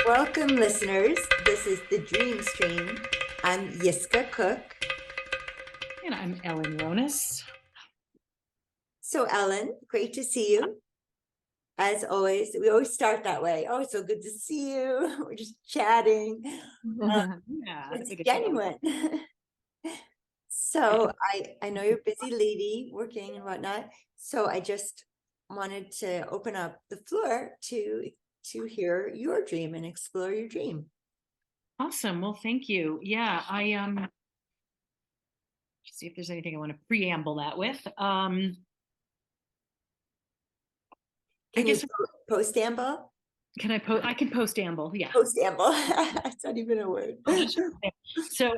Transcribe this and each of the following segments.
Welcome, listeners. This is the Dream Stream. I'm Yiskah Koock. And I'm Ellen Ronis. So, Ellen, great to see you. As always, we always start that way. Oh, it's so good to see you. We're just chatting. Yeah, It's it is. genuine. So, I know you're a busy lady working and whatnot. So, I just wanted to open up the floor to hear your dream and explore your dream. Awesome. Well, thank you. Yeah, I see if there's anything I want to preamble that with. I Can you guess post amble? can I post? I can post amble. Yeah. Post amble. That's not even a word. I'll just so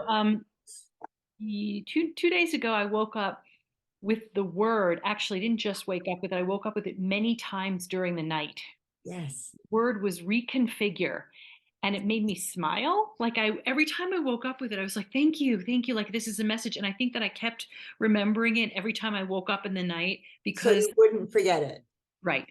two days ago I woke up with the word. Actually, I didn't just wake up with it. I woke up with it many times during the night. Yes. Word was reconfigure, and it made me smile. Like I every time I woke up with it, I was like, thank you, like this is a message. And I think that I kept remembering it every time I woke up in the night So because you wouldn't forget it, right.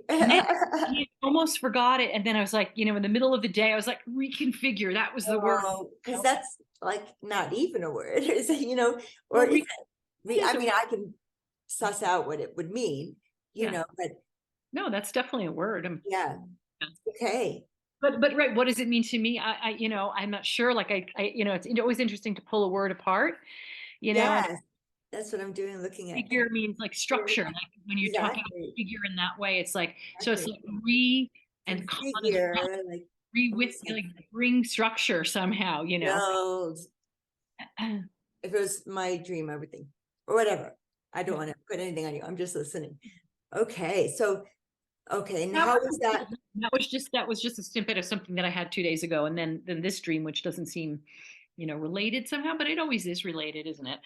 And then right? I almost forgot it, and then I was like, in the middle of the day I was like, reconfigure, that was the word. Oh, because that's like not even a word, is it, or Well, is it it? is I a mean, I can suss out what it would mean, yeah. but No, that's definitely a word. yeah, okay. But right, what does it mean to me? I'm not sure. Like it's always interesting to pull a word apart, and Yes, that's what I'm doing, looking at. figure means like structure. Like when you're talking about Exactly, figure in that way, it's like so it's exactly. like re and con is Configure, like re with almost like like bring structure somehow. build. If it was my dream, I would think, or whatever. I don't Yeah. want to put anything on you. I'm just listening. Okay, so okay, and That how was that? was just a snippet of something that I had 2 days ago, and then this dream, which doesn't seem, related somehow, but it always is related, isn't it?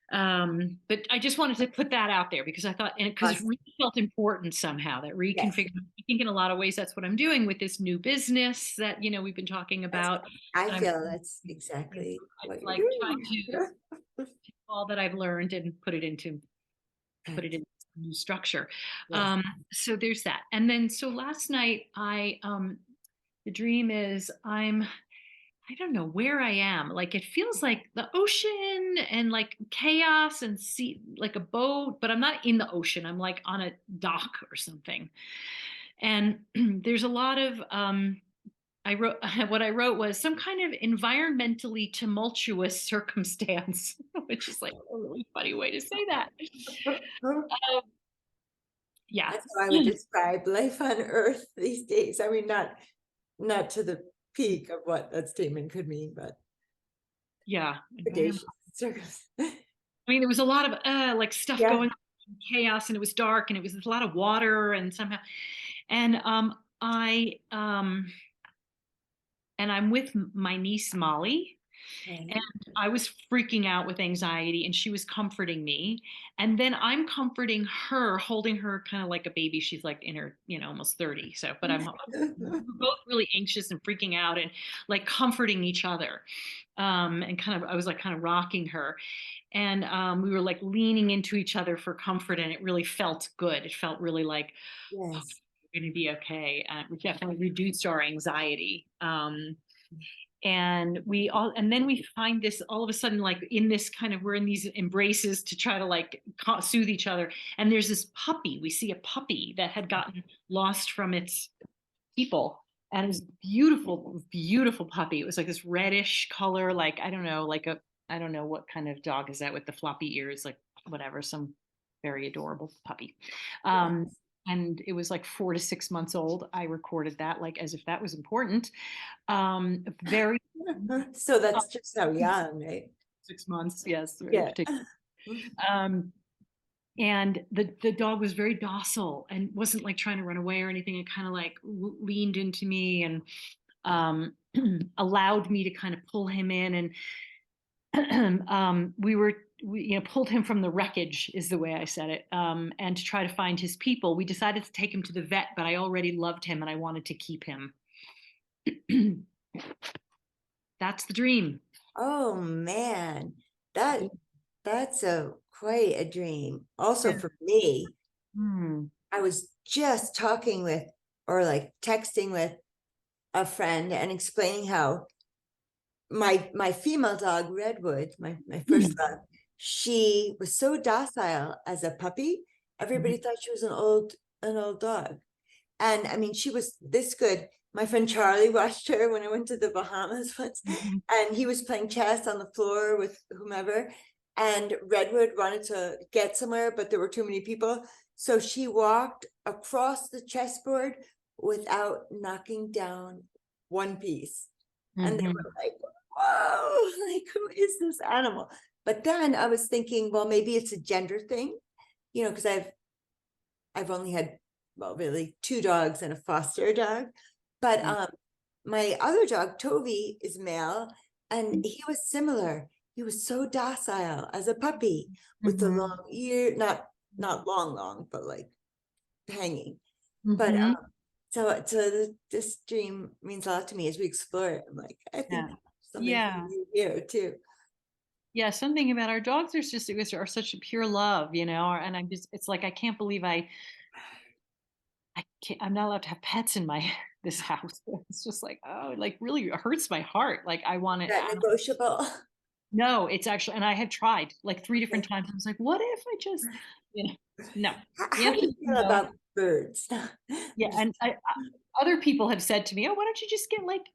But I just wanted to put that out there because I thought, and because it Us? really felt important somehow that Yes, reconfigure. I think in a lot of ways that's what I'm doing with this new business that we've been talking that's, about. I That I'm feel that's exactly what you're like trying doing. to take all that I've learned and put it Right. in new structure. Yes. So there's that, and then so last night the dream is I don't know where I am. Like it feels like the ocean and like chaos and sea, like a boat, but I'm not in the ocean. I'm like on a dock or something. And there's a lot of I wrote what I wrote was some kind of environmentally tumultuous circumstance, which is like a really funny way to say that. Um, yeah. That's how I would describe life on Earth these days. I mean, not to the peak of what that statement could mean, but Yeah. predacious circumstances. I mean, there was a lot of like stuff Yeah. going on, chaos, and it was dark, and it was a lot of water, and somehow, and I'm with my niece Molly, and Okay. I was freaking out with anxiety, and she was comforting me, and then I'm comforting her, holding her kind of like a baby. She's like in her, almost 30, so, but we're both really anxious and freaking out, and like comforting each other, and I was like kind of rocking her. And we were like leaning into each other for comfort, and it really felt good. It felt really like, oh, Yes. we're going to be okay. We definitely reduced our anxiety. And then we find this all of a sudden, like in this kind of, we're in these embraces to try to like soothe each other. And there's this puppy. We see a puppy that had gotten lost from its people. And it was beautiful, beautiful puppy. It was like this reddish color, like I don't know what kind of dog is that with the floppy ears, like whatever, some very adorable puppy. Um, and it was like 4 to 6 months old. I recorded that like as if that was important. Very So uh, that's just how young, right? 6 months, yes, very Yeah. particular. Um, and the dog was very docile and wasn't like trying to run away or anything. It kind of like leaned into me and allowed me to kind of pull him in, and we pulled him from the wreckage is the way I said it, and to try to find his people. We decided to take him to the vet, but I already loved him and I wanted to keep him. That's the dream. Oh man, that that's a quite a dream. Also Yeah. for me, Hmm. I was just talking with or like texting with a friend and explaining how my female dog, Redwood, my first dog, she was so docile as a puppy. Everybody thought she was an old dog. And I mean, she was this good. My friend Charlie watched her when I went to the Bahamas once, and he was playing chess on the floor with whomever. And Redwood wanted to get somewhere, but there were too many people. So she walked across the chessboard without knocking down one piece. And they were like, whoa, like, who is this animal? But then I was thinking, well, maybe it's a gender thing, because I've only had, well, really 2 dogs and a foster dog. But my other dog, Toby, is male, and he was similar. He was so docile as a puppy with the long ear, not long, but like hanging. But this dream means a lot to me as we explore it. I'm like, I think something Yeah. for you here too. Yeah, something about our dogs are such a pure love, and it's like I can't believe I'm not allowed to have pets in my this house. It's just like, oh, it like really hurts my heart. Like I want Is it. that negotiable? No, it's actually, and I have tried like 3 different times. I was like, what if I just, no. The How do answer you is feel no. about birds? Yeah, and other people have said to me, oh, why don't you just get like,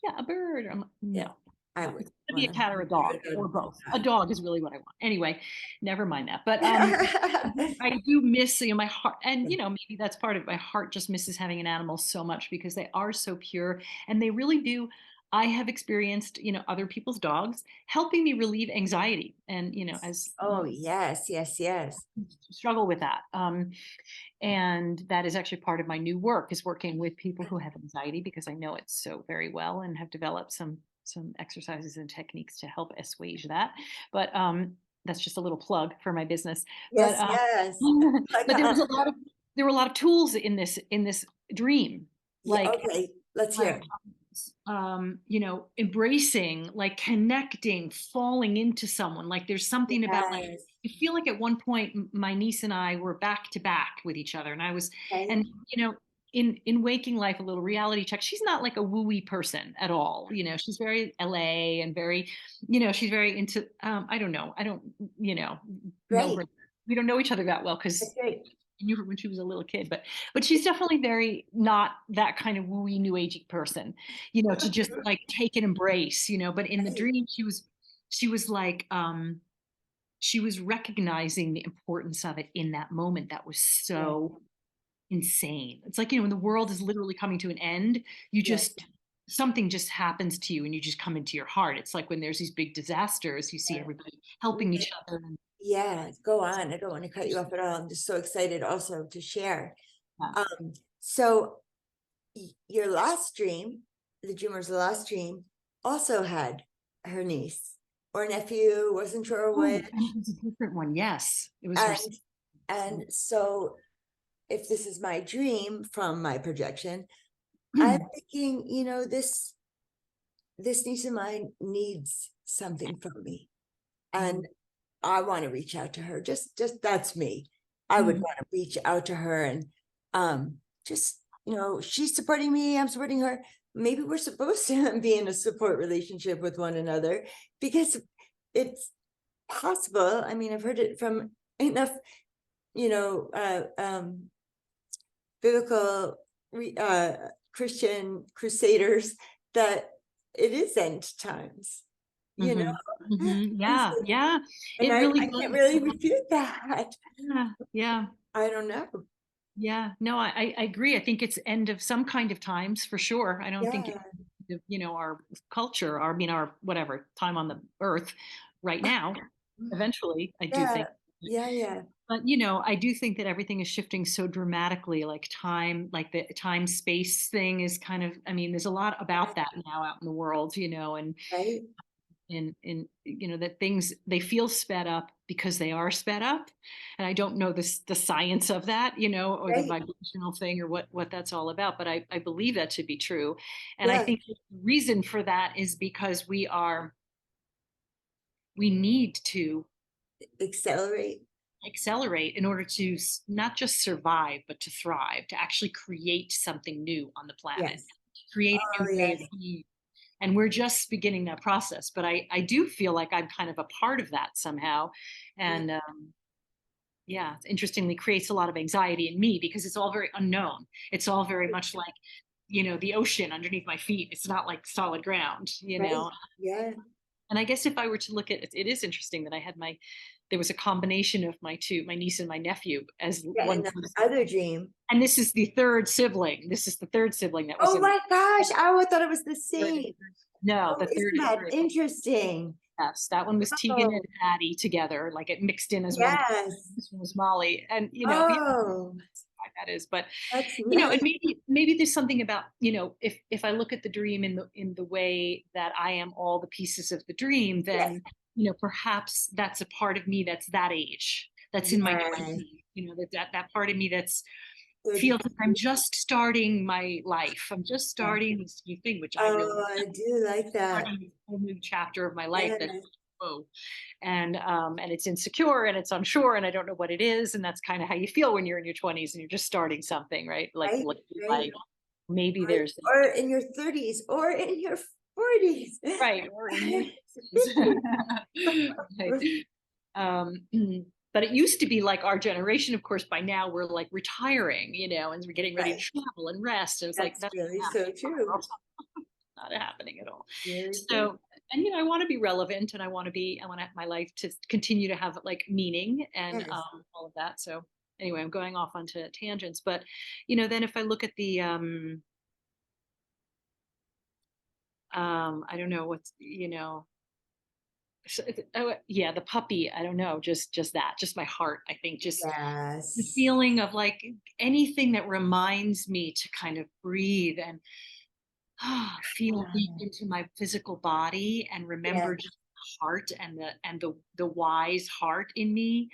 yeah, a bird? I'm like, Yeah, no. I No, would it's gonna be a want cat or a dog or both. A dog is really what I want. Anyway, never mind that. But I do miss, my heart, and maybe that's part of it. My heart just misses having an animal so much because they are so pure and they really do. I have experienced, other people's dogs helping me relieve anxiety, and as Oh, yes, yes. struggle with that. And that is actually part of my new work, is working with people who have anxiety, because I know it so very well and have developed some exercises and techniques to help assuage that. But that's just a little plug for my business. But Yes. Like, but there were a lot of tools in this dream, yeah, like okay, let's hear it. embracing, like connecting, falling into someone. Like there's something about, like, Yes, I feel like at one point my niece and I were back to back with each other, and okay, and in waking life, a little reality check. She's not like a wooey person at all. She's very LA and very, she's very into, I don't know. I don't, know great, her. We don't know each other that well because that's great. I knew her when she was a little kid, but she's definitely very not that kind of wooey new agey person, to just like take and embrace, but in the Right, dream she was like, she was recognizing the importance of it in that moment. That was yeah, so insane. It's like, when the world is literally coming to an end, you yeah, just, something just happens to you and you just come into your heart. It's like when there's these big disasters, you see yeah. everybody helping each other. Yeah, go on. I don't want to cut you off at all. I'm just so excited also to share. So your last dream, the dreamer's last dream, also had her niece or nephew, wasn't sure which. Oh, and it was a different one. Yes, it was her. And so if this is my dream from my projection, I'm thinking, this niece of mine needs something from me. And I want to reach out to her. Just that's me. I would want to reach out to her and just, she's supporting me, I'm supporting her. Maybe we're supposed to be in a support relationship with one another because it's possible. I mean, I've heard it from enough, you know, uh, um, biblical Christian crusaders that it is end times, you know. And, Yeah, yeah, and it really I can't does. really refute that. Yeah, yeah, I don't know. yeah. No, I agree. I think it's end of some kind of times for sure. I don't think Yeah. it's, our culture, our whatever time on the earth right now. Eventually, I do Yeah. think. Yeah. But I do think that everything is shifting so dramatically, like time, like the time space thing is kind of, I mean, there's a lot about that now out in the world, and Right. that things, they feel sped up because they are sped up. And I don't know the science of that, or the Right. vibrational thing, or what that's all about, but I believe that to be true. And I Yeah. think the reason for that is because we need to Accelerate. accelerate in order to not just survive, but to thrive, to actually create something new on the planet. Yes. create a Oh, new way of yes. being. And we're just beginning that process, but I do feel like I'm kind of a part of that somehow. Yeah. And yeah, interestingly creates a lot of anxiety in me because it's all very unknown. It's all very much like, the ocean underneath my feet. It's not like solid ground, Right. Yeah. And I guess if I were to look at it, it is interesting that there was a combination of my niece and my nephew as Yeah. one And the person. other dream. And this is the third sibling. This is the third sibling that was Oh in the my gosh. Oh, I thought it was the third. same. No, Oh, the third isn't is that great. interesting? Yes, that one was Tegan and Oh, Addie together, like it mixed in as one. yes. This one was Molly, and yeah, Oh, why that is, but that's and nice. maybe there's something about if I look at the dream in the way that I am all the pieces of the dream, Yes. then perhaps that's a part of me that's that age, that's in my Yes. 20s, that part of me that's 30. feels like I'm just starting my life. I'm just Yeah. starting this new thing, which I really Oh, I do like that. starting a whole new chapter of my life that Yes. whoa, and it's insecure and it's unsure and I don't know what it is, and that's kind of how you feel when you're in your 20s and you're just starting something, right? Right. Like Right. maybe Right. there's Or in your 30s or in your 40s. right or in your 50s. Right. um but it used to be like our generation, of course by now we're like retiring, and we're getting ready to Right. travel and rest, and it's like That's that's really not so true. not happening at all. Very true. So, and I want to be relevant, and I want my life to continue to have like meaning and Yes. all of that. So anyway, I'm going off onto tangents, but then if I look at the I don't know what's oh, yeah, the puppy, I don't know, just that, just my heart, I think, just the Yes. feeling of like anything that reminds me to kind of breathe and feel deep Yeah. into my physical body and remember Yes. just the heart and the wise heart in me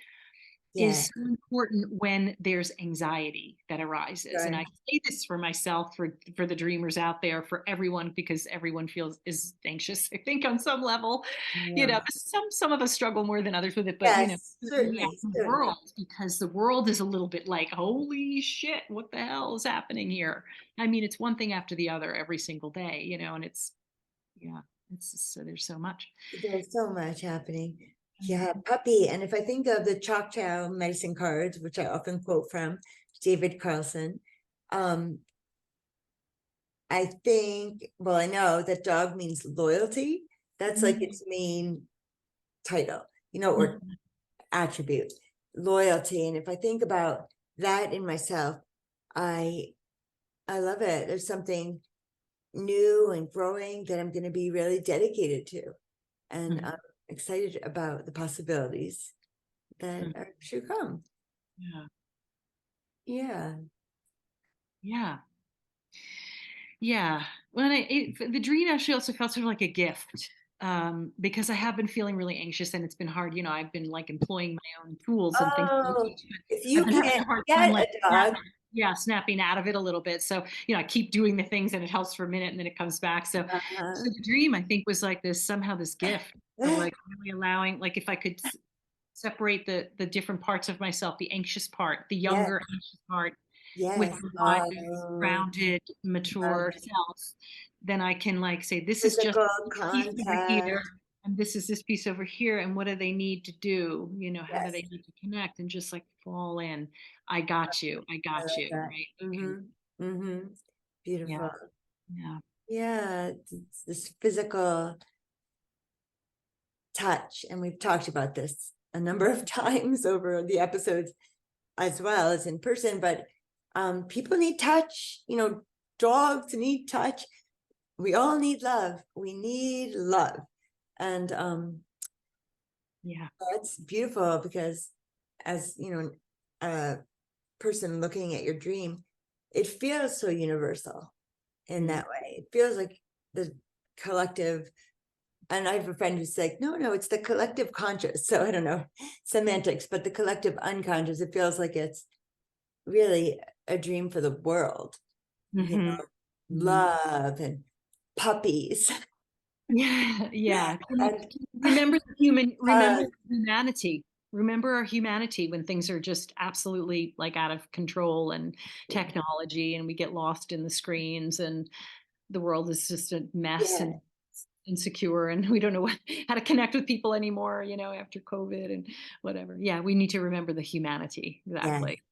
Yeah. is so important when there's anxiety that arises. And Sure. I say this for myself, for the dreamers out there, for everyone, because everyone is anxious, I think, on some level. Yeah. Some of us struggle more than others with it, but Yes. certainly Certainly. as the Certainly. world, because the world is a little bit like, holy shit, what the hell is happening here? I mean, it's one thing after the other every single day, and it's yeah, it's just, so there's so much. There's so much happening. Yeah, Mhm. puppy. And if I think of the Choctaw medicine cards, which I often quote from David Carlson, um, I think, well, I know that dog means loyalty. That's like its main title, or Mhm. attribute, loyalty. And if I think about that in myself, I I love it. There's something new and growing that I'm going to be really dedicated to. And Mhm. I'm excited about the possibilities that Mhm. are to come. Yeah. Yeah. Yeah. Yeah. The dream actually also felt sort of like a gift, because I have been feeling really anxious and it's been hard. I've been like employing my own tools and things like Oh, this, but if I've you been having can't a hard time get like a dog, snapping out of it a little bit. So, I keep doing the things and it helps for a minute and then it comes back. So, uh-huh. the dream I think was like this gift of like really allowing, like if I could separate the different parts of myself, the anxious part, the Yes, younger anxious part with yes. the wise, Oh, grounded, love mature self, then I can like say, this is just physical this piece over here, contact. and this is this piece over here, and what do they need to do? How do Yes, they need to connect? And just like fall in. I got you. I I got love you. that. Right? Okay. Mm-hmm. Mm-hmm. Beautiful. Yeah. Yeah. Yeah, it's this physical touch, and we've talked about this a number of times over the episodes as well as in person, but people need touch, dogs need touch. We all need love. We need love. And Yeah. that's beautiful because as a person looking at your dream, it feels so universal in Mm. that way. It feels like the collective. And I have a friend who's like, no, it's the collective conscious. So I don't know semantics, but the collective unconscious, it feels like it's really a dream for the world, Mm-hmm. Mm-hmm. love and puppies. Yeah, yeah. And Remember remember uh, humanity. Remember our humanity when things are just absolutely like out of control and technology and we get lost in the screens, and the world is just a mess Yeah, and insecure, and we don't know how to connect with people anymore, after COVID and whatever. Yeah, we need to remember the humanity. yeah. Exactly.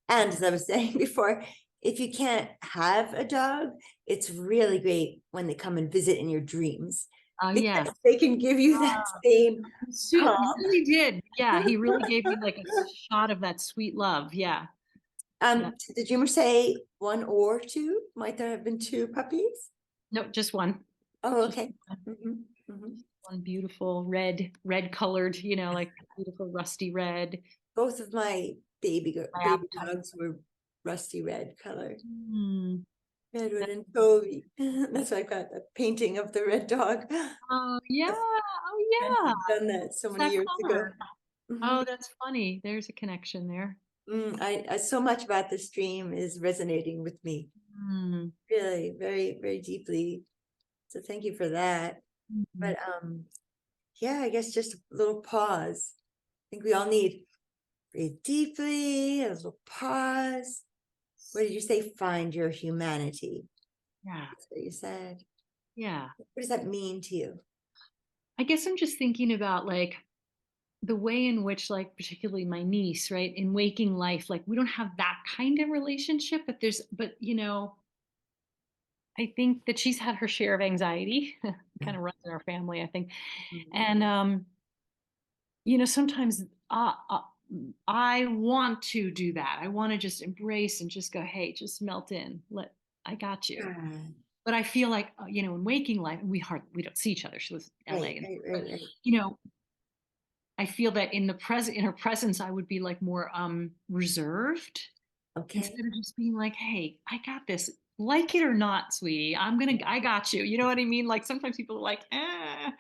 And as I was saying before, if you can't have a dog, it's really great when they come and visit in your dreams Oh, yes. because they can give you that same Sue calm. really did. Yeah, he really gave me like a shot of that sweet love. Yeah. Yeah. Did the dreamer say one or two? Might there have been two puppies? No, just one. Oh, Just okay. Mhm. one beautiful red colored, like beautiful rusty red. Both of my My baby appetite. dogs were rusty red colored. Mm. Redwood and Toby. That's why I've got a painting of the red dog. Oh yeah. Oh And yeah. I've done that so It's many that years ago. color. Mhm. Oh, that's funny. There's a connection there. I so much about this dream is resonating with me, Mm. really, very, very deeply. So thank you for that. Mhm. But yeah, I guess just a little pause. I think we all need breathe deeply, a little pause. What did you say? Find your humanity. Yeah. That's what you said. Yeah. What does that mean to you? I guess I'm just thinking about like the way in which, like, particularly my niece, right, in waking life, like we don't have that kind of relationship, but I think that she's had her share of anxiety. Kind of runs in our family, I think. Mhm. And sometimes I want to do that. I want to just embrace and just go, hey, just melt in. I got you. Ah, But I feel like, in waking life, we don't see each other. She lives in LA, right, right, right, right. you know, I feel that in her presence, I would be like more reserved Okay. instead of just being like, hey, I got this. Like it or not, sweetie, I got you. You know what I mean? Like sometimes people are like, I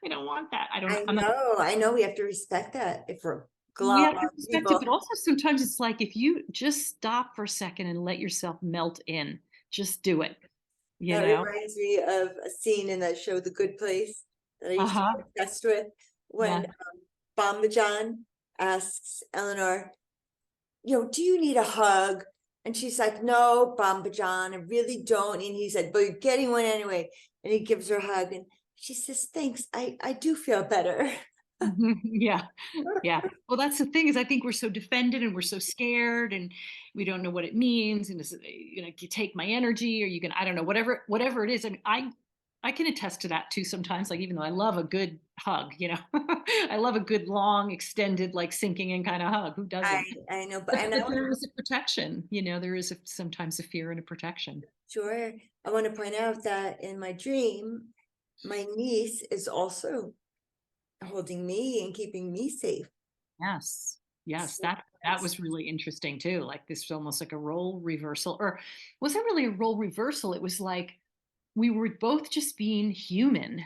don't want that. I'm not. I know we have to respect that if we're We glob have to on respect it, but people. also sometimes it's like if you just stop for a second and let yourself melt in, just do it, you That know? reminds me of a scene in that show, The Good Place, that I used to Uh-huh. be obsessed with, Yeah. when Bamba asks Eleanor, do you need a hug? And she's like, no, Bamba I really don't. And he said, but you're getting one anyway. And he gives her a hug and she says, thanks, I do feel better. Yeah. Yeah. Well, that's the thing is I think we're so defended and we're so scared and we don't know what it means. And is it, you take my energy or you can, I don't know, whatever it is. I mean, I can attest to that too sometimes, like even though I love a good hug, I love a good long extended like sinking in kind of hug. Who I doesn't? I know, but But, and I but want there is a protection, there is sometimes a fear and a protection. sure I want to point out that in my dream, my niece is also holding me and keeping me safe. Yes. Yes. So That that's was really interesting too. Like this was almost like a role reversal, or was it really a role reversal? It was like we were both just being human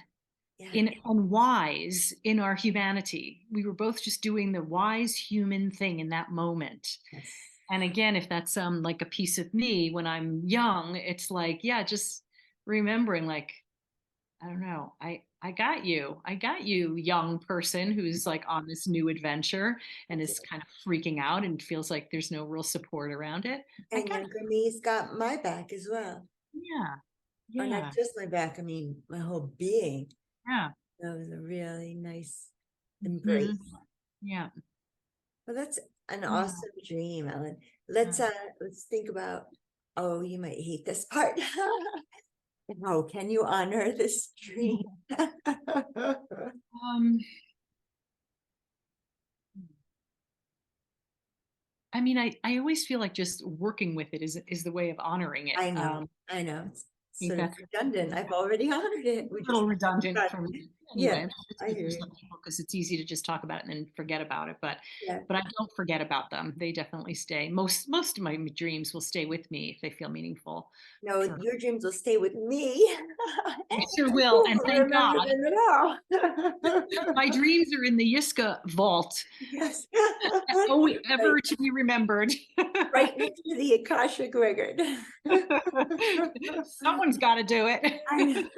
yeah. in and wise in our humanity. We were both just doing the wise human thing in that moment. Yes. And again, if that's like a piece of me when I'm young, it's like, yeah, just remembering like I don't know. I got you, young person who's like on this new adventure and That's is it. kind of freaking out and feels like there's no real support around it. I And got younger me's got my back as well. Yeah. Or not Yeah. just my back, I mean my whole being. Yeah. That was a really nice Mhm. embrace. Yeah. Well, that's an Yeah. awesome dream, Ellen. Yeah. Let's think about, oh, you might hate this part. How can you honor this dream? Um, I mean, I always feel like just working with it is the way of honoring it. I know. It's I think sort of that's redundant. I've already honored it. a We just little redundant got, for me yeah, anyway. It's I good for hear some you. people because it's easy to just talk about it and then forget about it. But Yeah. but I don't forget about them. They definitely stay. Most of my dreams will stay with me if they feel meaningful. No, For your dreams will stay with me. I And sure I will, and won't thank remember God. them at all. My dreams are in the Yiskah vault. Yes. Oh, Right, ever to be remembered. right next to the Akashic record. Someone's got to do it. I know.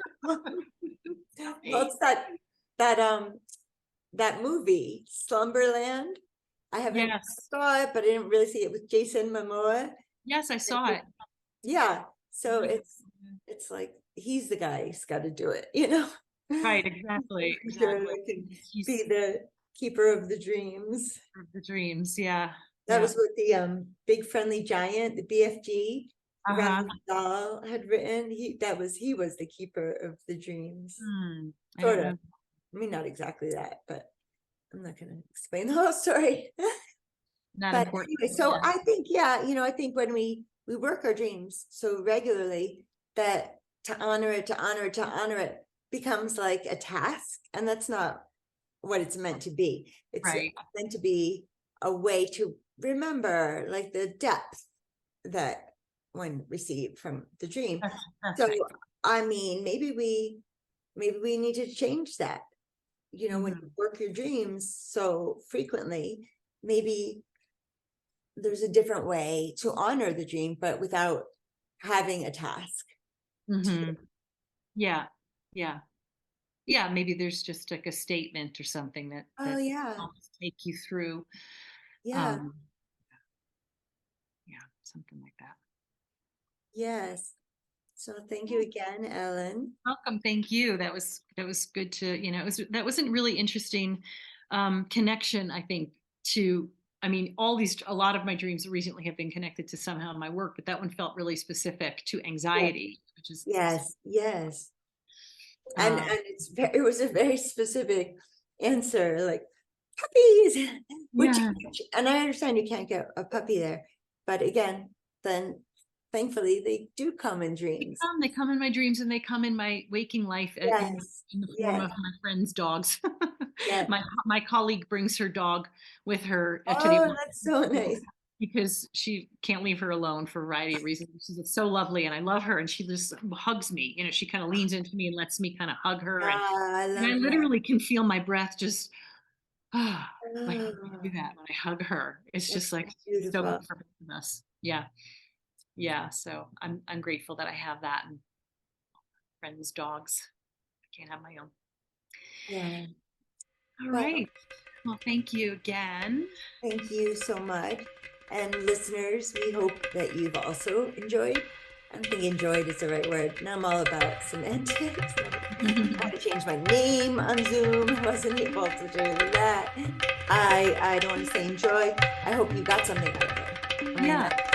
Well, it's that movie, Slumberland. I haven't Yes. saw it, but I didn't really see it with Jason Momoa. Yes, I saw it. Yeah. So it's like he's the guy who's got to do it, you know. Right, exactly, Sure, exactly. I can He's be the keeper of the dreams. of the dreams, yeah. That Yeah. was what the Big Friendly Giant, the BFG, Uh-huh. Ron Dahl had written. He was the keeper of the dreams. I Sort don't of. know. I mean, not exactly that, but I'm not going to explain the whole story. Not But important. anyway, so Yeah. I think, yeah, I think when we work our dreams so regularly that to honor it becomes like a task, and that's not what it's meant to be. It's Right. meant to be a way to remember like the depth that one received from the dream. That's So right. I mean, maybe we need to change that. When you work your dreams so frequently, maybe there's a different way to honor the dream, but without having a task. Yeah. Yeah. Yeah. Maybe there's just like a statement or something that Oh yeah, helps take you through. yeah, Um, yeah, something like that. yes. So thank you again, Ellen. Welcome. Thank you. That was good to, that was a really interesting connection, I think, to, I mean, a lot of my dreams recently have been connected to somehow my work, but that one felt really specific to Yeah. anxiety, which is, Yes. And um, it was a very specific answer, like puppies, which, yeah, and I understand you can't get a puppy there, but again, then thankfully they do come in dreams. they come in my dreams and they come in my waking life Yes, in the form yes, of my friends' dogs. yes. My colleague brings her dog with her to the Oh, that's so nice. because she can't leave her alone for a variety of reasons. She's so lovely and I love her and she just hugs me. She kind of leans into me and lets me kind of hug her. I And I love that. literally can feel my breath just, like I do Oh, that when I hug her. It's that's just like so beautiful. good for both of us. Yeah. Yeah. So I'm grateful that I have that and friends, dogs. I can't have my own. Yeah. All Well, right. Well, thank you again. thank you so much. And listeners, we hope that you've also enjoyed. I don't think enjoyed is the right word. Now I'm all about semantics. I had to change my name on Zoom. I wasn't able to do that. I don't want to say enjoy. I hope you got something out of it. I mean, Yeah.